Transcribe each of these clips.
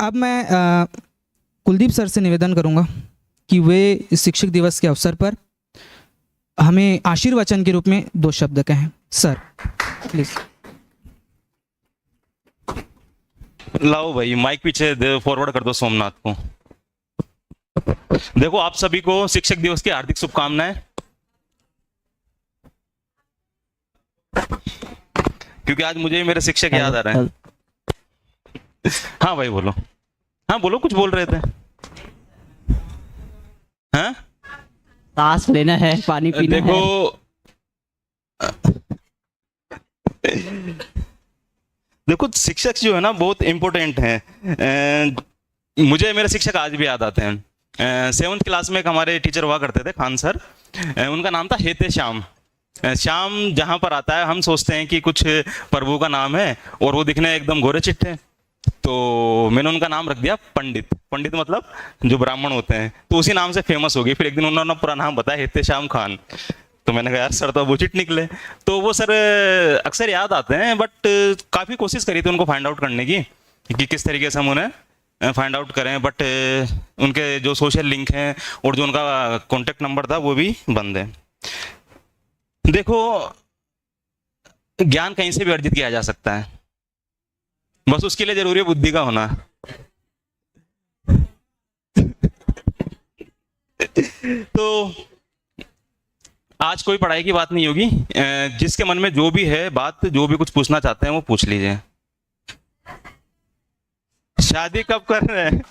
अब मैं कुलदीप सर से निवेदन करूंगा कि वे इस शिक्षक दिवस के अवसर पर हमें आशीर्वचन के रूप में 2 शब्द कहें। Sir please. लाओ भाई माइक पीछे फॉरवर्ड कर दो सोमनाथ को। देखो आप सभी को शिक्षक दिवस की हार्दिक शुभकामनाएं। क्योंकि आज मुझे मेरे शिक्षक याद आ रहे हैं। हाँ भाई बोलो। हाँ बोलो, कुछ बोल रहे थे। हाँ सांस लेना है, पानी पीना देखो है। देखो शिक्षक जो है ना बहुत इम्पोर्टेंट है। मुझे मेरे शिक्षक आज भी याद आते हैं। 7th क्लास में एक हमारे टीचर हुआ करते थे, खान सर। उनका नाम था हेते श्याम। श्याम जहां पर आता है हम सोचते हैं कि कुछ प्रभु का नाम है, और वो दिखने एकदम गोरे चिट्टे। तो मैंने उनका नाम रख दिया पंडित। पंडित मतलब जो ब्राह्मण होते हैं, तो उसी नाम से फेमस हो गई। फिर एक दिन उन्होंने पूरा नाम बताया, हेते श्याम खान। तो मैंने कहा यार सर तो अबूचिट निकले। तो वो सर अक्सर याद आते हैं, बट काफ़ी कोशिश करी थी उनको फाइंड आउट करने की कि किस तरीके से हम उन्हें फाइंड आउट करें, बट उनके जो सोशल लिंक हैं और जो उनका कॉन्टेक्ट नंबर था वो भी बंद है। देखो ज्ञान कहीं से भी अर्जित किया जा सकता है, बस उसके लिए जरूरी है बुद्धि का होना। तो आज कोई पढ़ाई की बात नहीं होगी। जिसके मन में जो भी है बात, जो भी कुछ पूछना चाहते हैं वो पूछ लीजिए। शादी कब कर रहे हैं?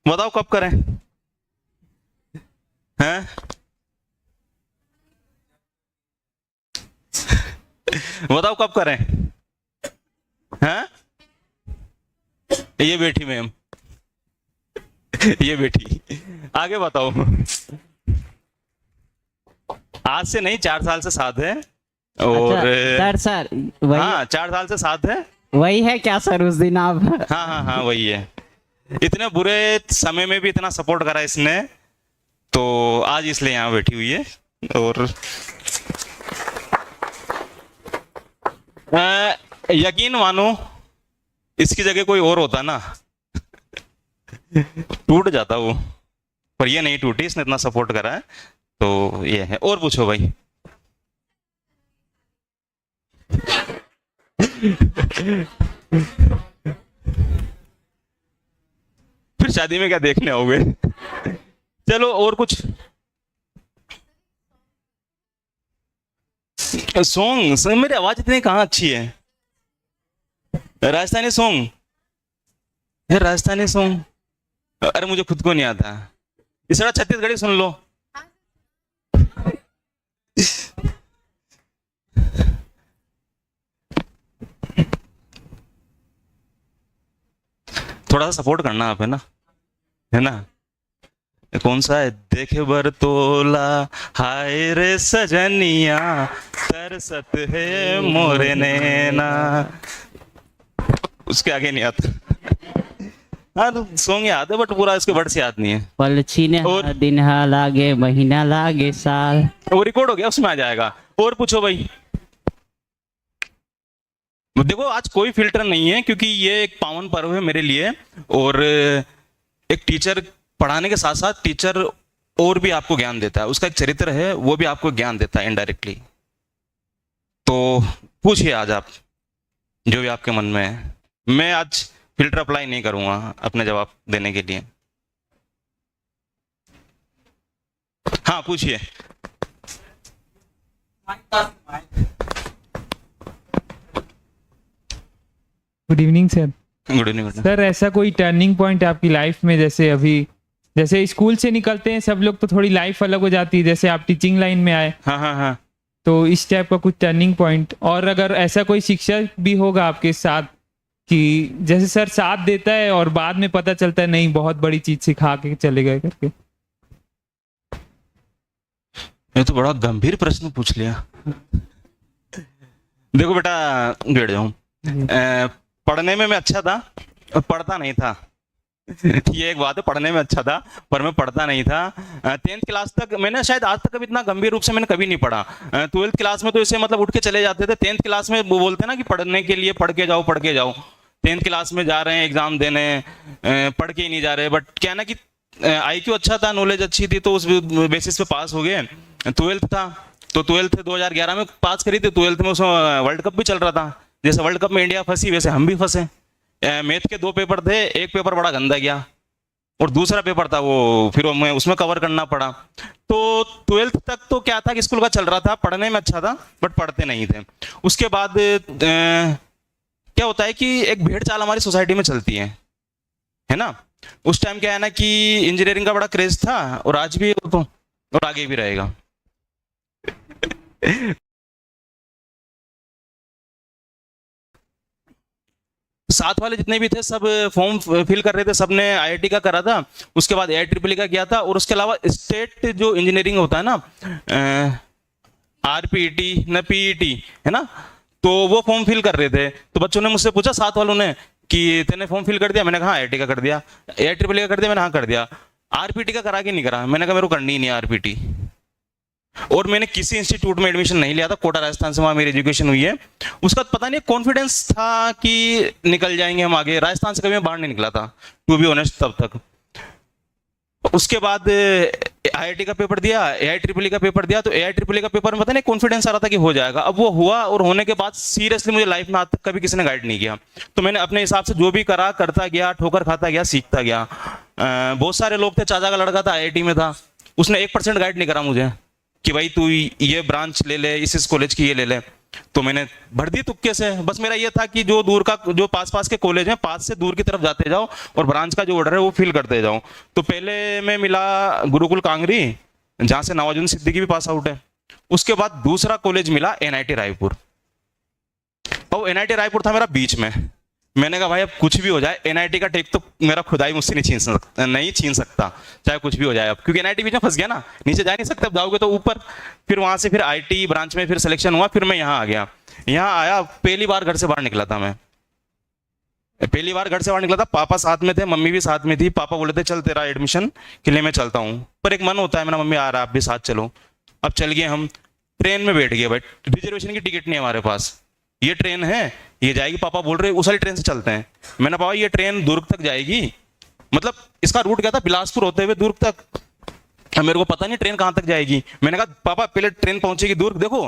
बताओ कब करें? हैं? बताओ कब करें? हैं? ये बैठी मैम, ये बेटी। आगे बताओ। आज से नहीं, 4 साल से साथ है। और अच्छा, सर वही। हाँ 4 साल से साथ है। वही है क्या सर उस दिन आप? हाँ हाँ हाँ वही है। इतने बुरे समय में भी इतना सपोर्ट करा इसने, तो आज इसलिए यहाँ बैठी हुई है। और यकीन मानो इसकी जगह कोई और होता ना टूट जाता वो, पर ये नहीं टूटी, इसने इतना सपोर्ट करा है। तो ये है। और पूछो भाई। फिर शादी में क्या देखने आओगे? चलो और कुछ सॉन्ग। मेरी आवाज इतनी कहाँ अच्छी है? राजस्थानी सॉन्ग है, राजस्थानी सॉन्ग। अरे मुझे खुद को नहीं आता। इस तरह छत्तीसगढ़ी सुन लो। थोड़ा सा सपोर्ट करना आप, है ना? कौन सा है? देखे बर तोला हाय रे सजनिया, तरसत है मोरे नैना। उसके आगे नहीं आता। हाँ तो सॉन्ग याद है, बट पूरा इसके वर्ड से याद नहीं है। पल छीने दिन हा लागे, महीना लागे साल। वो रिकॉर्ड हो गया, उसमें आ जाएगा। और पूछो भाई। देखो आज कोई फिल्टर नहीं है, क्योंकि ये एक पावन पर्व है मेरे लिए। और एक टीचर पढ़ाने के साथ साथ टीचर और भी आपको ज्ञान देता है, उसका एक चरित्र है, वो भी आपको ज्ञान देता है इनडायरेक्टली। तो पूछिए आज आप जो भी आपके मन में है। मैं आज फिल्टर अप्लाई नहीं करूंगा अपने जवाब देने के लिए। हाँ पूछिए। Good evening sir. Good evening sir, ऐसा कोई टर्निंग पॉइंट आपकी लाइफ में, जैसे अभी जैसे स्कूल से निकलते हैं सब लोग तो थोड़ी लाइफ अलग हो जाती है, जैसे आप टीचिंग लाइन में आए। हाँ हाँ हाँ। तो इस टाइप का कुछ टर्निंग पॉइंट, और अगर ऐसा कोई शिक्षक भी होगा आपके साथ कि जैसे सर साथ देता है और बाद में पता चलता है नहीं बहुत बड़ी चीज सिखा के चले गए करके। ये तो बड़ा गंभीर प्रश्न पूछ लिया। देखो बेटा, बैठ जाऊं। पढ़ने में मैं अच्छा था, पढ़ता नहीं था। ये एक बात है, पढ़ने में अच्छा था पर मैं पढ़ता नहीं था। 10th क्लास तक मैंने शायद आज तक कभी इतना गंभीर रूप से मैंने कभी नहीं पढ़ा। 12th क्लास में तो इसे मतलब उठ के चले जाते थे। 10th क्लास में वो बोलते हैं ना कि पढ़ने के लिए पढ़ के जाओ पढ़ के जाओ। 10th क्लास में जा रहे हैं एग्जाम देने, पढ़ के ही नहीं जा रहे। बट क्या ना कि IQ अच्छा था, नॉलेज अच्छी थी, तो उस बेसिस पे पास हो गए। 12th था तो 12th 2011 में पास करी थी। 12th में उसमें वर्ल्ड कप भी चल रहा था। जैसे वर्ल्ड कप में इंडिया फंसी वैसे हम भी फंसे। मैथ के 2 पेपर थे, एक पेपर बड़ा गंदा गया और दूसरा पेपर था वो फिर मैं उसमें कवर करना पड़ा। तो 12th तक तो क्या था कि स्कूल का चल रहा था, पढ़ने में अच्छा था बट पढ़ते नहीं थे। उसके बाद क्या होता है कि एक भेड़ चाल हमारी सोसाइटी में चलती है ना। उस टाइम क्या है ना कि इंजीनियरिंग का बड़ा क्रेज था और आज भी है तो और आगे भी रहेगा। साथ वाले जितने भी थे सब फॉर्म फिल कर रहे थे, सबने IIT का करा था, उसके बाद AIEEE का किया था। और उसके अलावा स्टेट जो इंजीनियरिंग होता है ना, RPET न PET है ना, तो वो फॉर्म फिल कर रहे थे। तो बच्चों ने मुझसे पूछा साथ वालों ने कि तेने फॉर्म फिल कर दिया? मैंने कहा IIT का कर दिया। AIEEE का कर दिया? मैंने हाँ कर दिया। RPET का करा कि नहीं करा? मैंने कहा मेरे को करनी ही नहीं RPET। और मैंने किसी इंस्टीट्यूट में एडमिशन नहीं लिया था, कोटा राजस्थान से वहां मेरी एजुकेशन हुई है। उसका पता नहीं कॉन्फिडेंस था कि निकल जाएंगे हम आगे। राजस्थान से कभी मैं बाहर नहीं निकला था टू बी ऑनेस्ट तब तक। उसके बाद IIT का पेपर दिया, AIEEE का पेपर दिया। तो AIEEE का पेपर में पता नहीं कॉन्फिडेंस आ रहा था कि हो जाएगा। अब वो हुआ और होने के बाद सीरियसली मुझे लाइफ में आज तक कभी किसी ने गाइड नहीं किया। तो मैंने अपने हिसाब से जो भी करा करता गया, ठोकर खाता गया, सीखता गया। बहुत सारे लोग थे, चाचा का लड़का था IIT में था, उसने 1% गाइड नहीं करा मुझे कि भाई तू ये ब्रांच ले ले, इस कॉलेज की ये ले ले। तो मैंने भर दी तुक्के से। बस मेरा ये था कि जो दूर का जो पास के कॉलेज हैं, पास से दूर की तरफ जाते जाओ और ब्रांच का जो ऑर्डर है वो फिल करते जाओ। तो पहले मैं मिला गुरुकुल कांगरी, जहां से नवाजुद्दीन सिद्दीकी भी पास आउट है। उसके बाद दूसरा कॉलेज मिला NIT रायपुर, और NIT रायपुर था मेरा बीच में। मैंने कहा भाई अब कुछ भी हो जाए, NIT का टेक तो मेरा खुदाई मुझसे नहीं छीन सकता, चाहे कुछ भी हो जाए अब, क्योंकि NIT बीच में फंस गया ना, नीचे जा नहीं सकते, अब जाओगे तो ऊपर। फिर वहां से फिर IT ब्रांच में फिर सिलेक्शन हुआ, फिर मैं यहाँ आ गया। यहाँ आया, पहली बार घर से बाहर निकला था मैं, पहली बार घर से बाहर निकला था। पापा साथ में थे, मम्मी भी साथ में थी। पापा बोले थे चल तेरा एडमिशन के लिए मैं चलता हूँ, पर एक मन होता है मेरा, मम्मी आ रहा आप भी साथ चलो। अब चल गए हम, ट्रेन में बैठ गए भाई, रिजर्वेशन की टिकट नहीं है हमारे पास। ये ट्रेन है, ये जाएगी, पापा बोल रहे उस वाली ट्रेन से चलते हैं। मैंने पापा ये ट्रेन दुर्ग तक जाएगी, मतलब इसका रूट क्या था, बिलासपुर होते हुए दुर्ग तक। अब मेरे को पता नहीं ट्रेन कहां तक जाएगी। मैंने कहा पापा पहले ट्रेन पहुंचेगी दुर्ग, देखो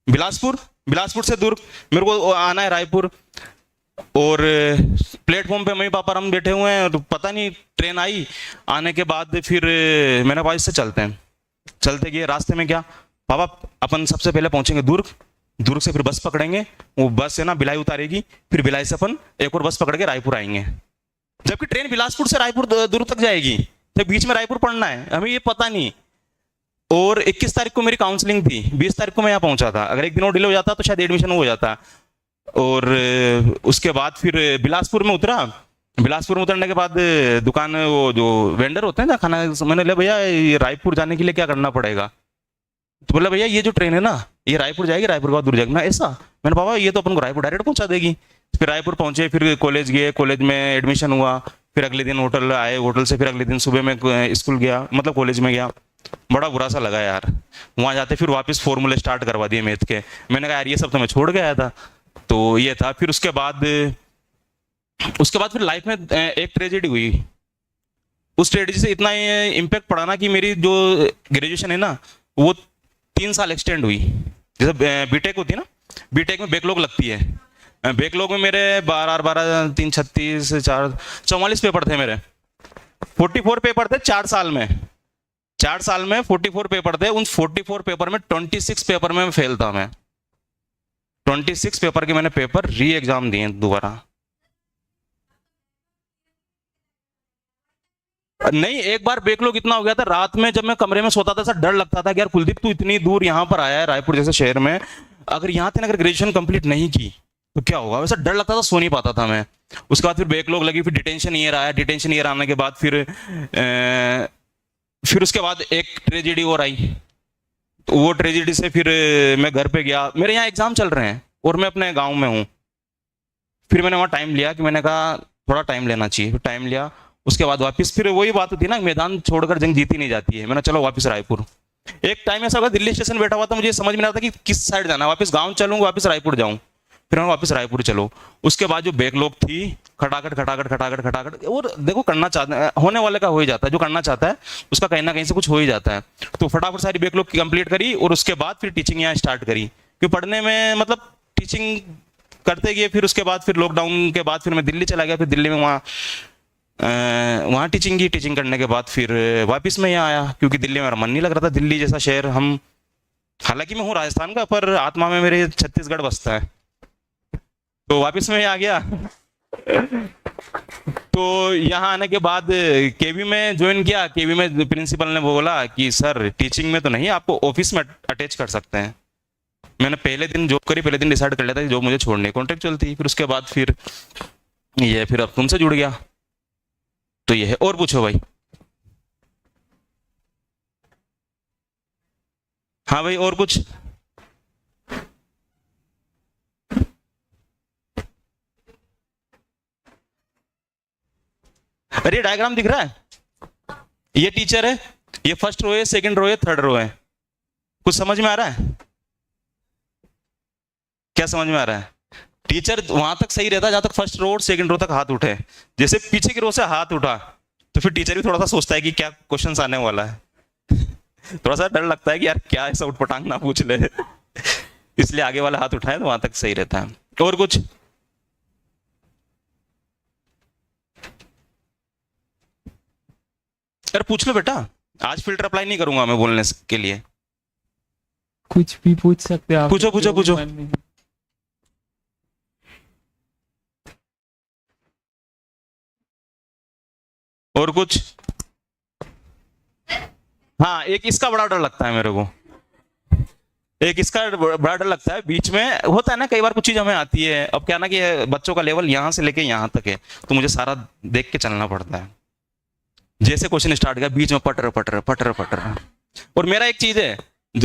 बिलासपुर, बिलासपुर से दुर्ग, मेरे को आना है रायपुर। और प्लेटफॉर्म पे मम्मी पापा हम बैठे हुए हैं और पता नहीं ट्रेन आई। आने के बाद फिर मैंने कहा इससे चलते हैं, चलते गए। रास्ते में क्या पापा, अपन सबसे पहले पहुंचेंगे दुर्ग, दुर्ग से फिर बस पकड़ेंगे, वो बस है ना भिलाई उतारेगी, फिर भिलाई से अपन एक और बस पकड़ के रायपुर आएंगे। जबकि ट्रेन बिलासपुर से रायपुर दुर्ग तक जाएगी, तो बीच में रायपुर पड़ना है, हमें ये पता नहीं। और 21 तारीख को मेरी काउंसलिंग थी, 20 तारीख को मैं यहाँ पहुंचा था। अगर एक दिन और डिले हो जाता तो शायद एडमिशन हो जाता। और उसके बाद फिर बिलासपुर में उतरा। बिलासपुर में उतरने के बाद दुकान, वो जो वेंडर होते हैं ना खाना, मैंने ले भैया रायपुर जाने के लिए क्या करना पड़ेगा? तो बोला भैया ये जो ट्रेन है ना ये रायपुर जाएगी, रायपुर के बाद दूर जाएगी ना। ऐसा? मैंने पापा ये तो अपन को रायपुर डायरेक्ट पहुंचा देगी। फिर रायपुर पहुंचे, फिर कॉलेज गए, कॉलेज में एडमिशन हुआ। फिर अगले दिन होटल आए, होटल से फिर अगले दिन सुबह में स्कूल गया, मतलब कॉलेज में गया। बड़ा बुरा सा लगा यार वहां जाते। फिर वापस फॉर्मूले स्टार्ट करवा दिए मैथ के। मैंने कहा यार ये सब तो मैं छोड़ के आया था। तो ये था। फिर उसके बाद फिर लाइफ में एक ट्रेजेडी हुई। उस ट्रेजेडी से इतना इम्पैक्ट पड़ा ना कि मेरी जो ग्रेजुएशन है ना वो 3 साल एक्सटेंड हुई। जैसे बीटेक होती है ना, बीटेक में बैकलॉग लगती है। बैकलॉग में मेरे 12 3 36 4 44 पेपर थे मेरे, 44 पेपर थे 4 साल में। 4 साल में 44 पेपर थे। उन 44 पेपर में 26 पेपर में फेल था मैं। 26 पेपर के मैंने पेपर री एग्जाम दिए दोबारा। नहीं, एक बार बैकलॉग इतना हो गया था, रात में जब मैं कमरे में सोता था ऐसा डर लगता था कि यार कुलदीप तू इतनी दूर यहाँ पर आया है, रायपुर जैसे शहर में, अगर यहाँ तेने अगर ग्रेजुएशन कंप्लीट नहीं की तो क्या होगा, वैसा डर लगता था, सो नहीं पाता था मैं। उसके बाद फिर बैकलॉग लगी, फिर डिटेंशन ईयर आया। डिटेंशन ईयर आने के बाद फिर उसके बाद एक ट्रेजेडी और आई। तो वो ट्रेजेडी से फिर मैं घर पे गया। मेरे यहाँ एग्जाम चल रहे हैं और मैं अपने गाँव में हूँ। फिर मैंने वहाँ टाइम लिया कि मैंने कहा थोड़ा टाइम लेना चाहिए, फिर टाइम लिया। उसके बाद वापस फिर वही बात होती है ना, मैदान छोड़कर जंग जीती नहीं जाती है। मैंने चलो वापस रायपुर। एक टाइम ऐसा हुआ दिल्ली स्टेशन बैठा हुआ था, मुझे समझ में नहीं आता कि किस साइड जाना है, वापस गाँव चलूँ वापस रायपुर जाऊँ। फिर मैं वापस रायपुर चलो। उसके बाद जो बैकलॉग थी, खटाखट खटाखट खटाखट खटाखट। और देखो करना चाहता होने वाले का हो ही जाता है, जो करना चाहता है उसका कहीं ना कहीं से कुछ हो ही जाता है। तो फटाफट सारी बैकलॉग कंप्लीट करी और उसके बाद फिर टीचिंग यहाँ स्टार्ट करी। क्योंकि पढ़ने में मतलब टीचिंग करते गए, फिर उसके बाद फिर लॉकडाउन के बाद फिर मैं दिल्ली चला गया। फिर दिल्ली में वहाँ टीचिंग की, टीचिंग करने के बाद फिर वापस मैं यहाँ आया, क्योंकि दिल्ली में मेरा मन नहीं लग रहा था। दिल्ली जैसा शहर, हम हालांकि मैं हूँ राजस्थान का, पर आत्मा में मेरे छत्तीसगढ़ बसता है। तो वापस मैं आ गया। तो यहाँ आने के बाद केवी में ज्वाइन किया। केवी में प्रिंसिपल ने बोला कि सर टीचिंग में तो नहीं, आपको ऑफिस में अटैच कर सकते हैं। मैंने पहले दिन जॉब करी, पहले दिन डिसाइड कर लिया था कि जॉब मुझे छोड़नी, कॉन्ट्रैक्चुअल थी। फिर उसके बाद फिर ये फिर अब तुमसे जुड़ गया, तो ये है। और पूछो भाई। हाँ भाई, और कुछ? अरे डायग्राम दिख रहा है? ये टीचर है, ये फर्स्ट रो है, सेकंड रो है, थर्ड रो है। कुछ समझ में आ रहा है? क्या समझ में आ रहा है? टीचर वहां तक सही रहता है जहां तक फर्स्ट रो और सेकंड रो तक हाथ उठे। जैसे पीछे की रो से हाथ उठा तो फिर टीचर भी थोड़ा सा सोचता है कि क्या क्वेश्चन आने वाला है। थोड़ा सा डर लगता है कि यार क्या ऐसा उठपटांग ना पूछ ले। इसलिए आगे वाला हाथ उठाए तो वहां तक सही रहता है। और कुछ? यार पूछ लो बेटा, आज फिल्टर अप्लाई नहीं करूंगा मैं बोलने के लिए। कुछ भी पूछ सकते हैं आप। पूछो, पूछो, जो भी पूछो। मन में है। और कुछ? हाँ, एक इसका बड़ा डर लगता है मेरे को। एक इसका बड़ा डर लगता है, बीच में होता है ना कई बार कुछ चीज हमें आती है। अब क्या ना कि बच्चों का लेवल यहाँ से लेके यहाँ तक है, तो मुझे सारा देख के चलना पड़ता है। जैसे क्वेश्चन स्टार्ट किया, बीच में पटर पटर पटर पटर। और मेरा एक चीज है,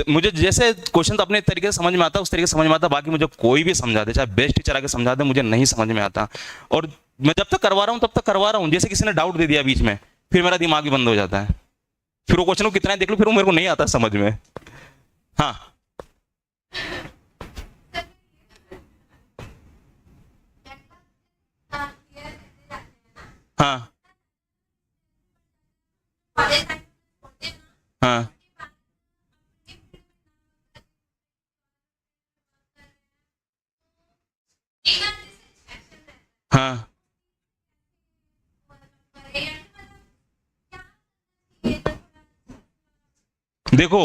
मुझे जैसे क्वेश्चन अपने तरीके से समझ में आता है उस तरीके से समझ में आता। बाकी मुझे कोई भी समझा दे, चाहे बेस्ट टीचर आके समझा दे, मुझे नहीं समझ में आता। और मैं जब तक करवा रहा हूँ तब तक करवा रहा हूँ। जैसे किसी ने डाउट दे दिया बीच में, फिर मेरा दिमाग भी बंद हो जाता है। फिर वो क्वेश्चन को कितना देख लो, फिर वो मेरे को नहीं आता समझ में। हाँ, हाँ, हाँ, हाँ। देखो,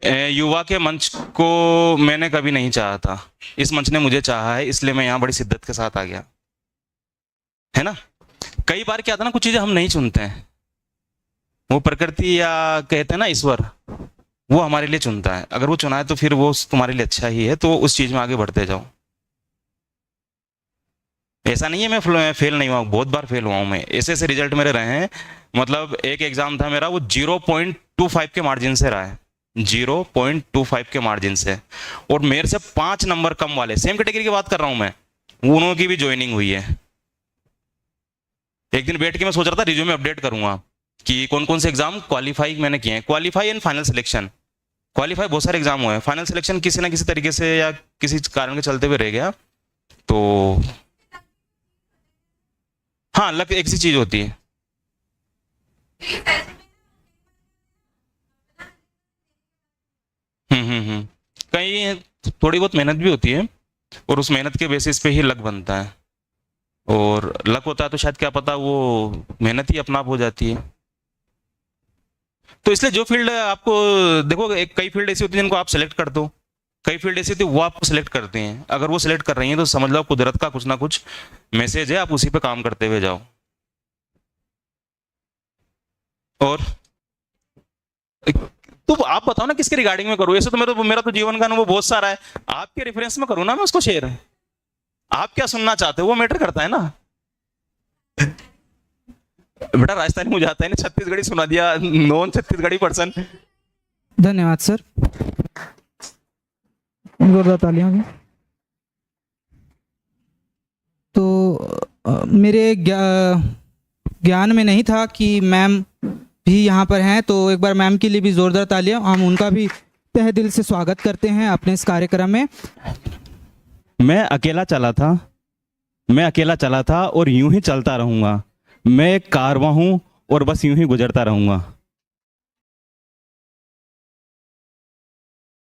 युवा के मंच को मैंने कभी नहीं चाहा था, इस मंच ने मुझे चाहा है, इसलिए मैं यहाँ बड़ी शिद्दत के साथ आ गया, है ना। कई बार क्या था ना, कुछ चीजें हम नहीं चुनते हैं, वो प्रकृति या कहते हैं ना ईश्वर, वो हमारे लिए चुनता है। अगर वो चुना है तो फिर वो तुम्हारे लिए अच्छा ही है, तो उस चीज में आगे बढ़ते जाओ। ऐसा नहीं है मैं फेल नहीं हुआ, बहुत बार फेल हुआ हूं मैं। ऐसे ऐसे रिजल्ट मेरे रहे हैं। मतलब एक एग्जाम था मेरा, वो 0.25 के मार्जिन से रहा है, 0.25 के मार्जिन से। और मेरे से 5 नंबर कम वाले, सेम कैटेगरी की बात कर रहा हूं मैं, उन्हों की भी ज्वाइनिंग हुई है। एक दिन बैठ के मैं सोच रहा था रिज्यूमे अपडेट करूंगा कि कौन कौन से एग्जाम क्वालिफाई मैंने किए हैं। Qualify and final selection, qualify बहुत सारे एग्जाम हुए हैं, फाइनल सिलेक्शन किसी ना किसी तरीके से या किसी कारण के चलते हुए रह गया। तो हाँ, लक एक सी चीज होती है। कहीं थोड़ी बहुत मेहनत भी होती है, और उस मेहनत के बेसिस पे ही लक बनता है। और लक होता है तो शायद क्या पता वो मेहनत ही अपना आप हो जाती है। तो इसलिए जो फील्ड आपको देखो, एक कई फील्ड ऐसी होती है जिनको आप सेलेक्ट कर दो, कई फील्ड ऐसी होती है वो आपको सेलेक्ट करते हैं। अगर वो सेलेक्ट कर रही हैं तो समझ लो कुदरत का कुछ ना कुछ मैसेज है, आप उसी पे काम करते हुए जाओ। और तो आप बताओ ना किसके रिगार्डिंग में करूँ? ऐसे तो मेरा तो जीवन का अनुभव बहुत सारा है, आपके रेफरेंस में करूँ ना मैं उसको शेयर। आप क्या सुनना चाहते हो वो मैटर करता है ना। बेटा राजस्थानी मुझे आता है ना, छत्तीसगढ़ी सुना दिया, नॉन छत्तीसगढ़ी पर्सन। धन्यवाद सर, जोरदार तालियां भी। तो मेरे ज्ञान में नहीं था कि मैम भी यहाँ पर हैं, तो एक बार मैम के लिए भी ज़ोरदार तालियां। हम उनका भी तहे दिल से स्वागत करते हैं अपने इस कार्यक्रम में। मैं अकेला चला था और यूं ही चलता रहूंगा। मैं एक कारवां हूं और बस यूं ही गुजरता रहूंगा।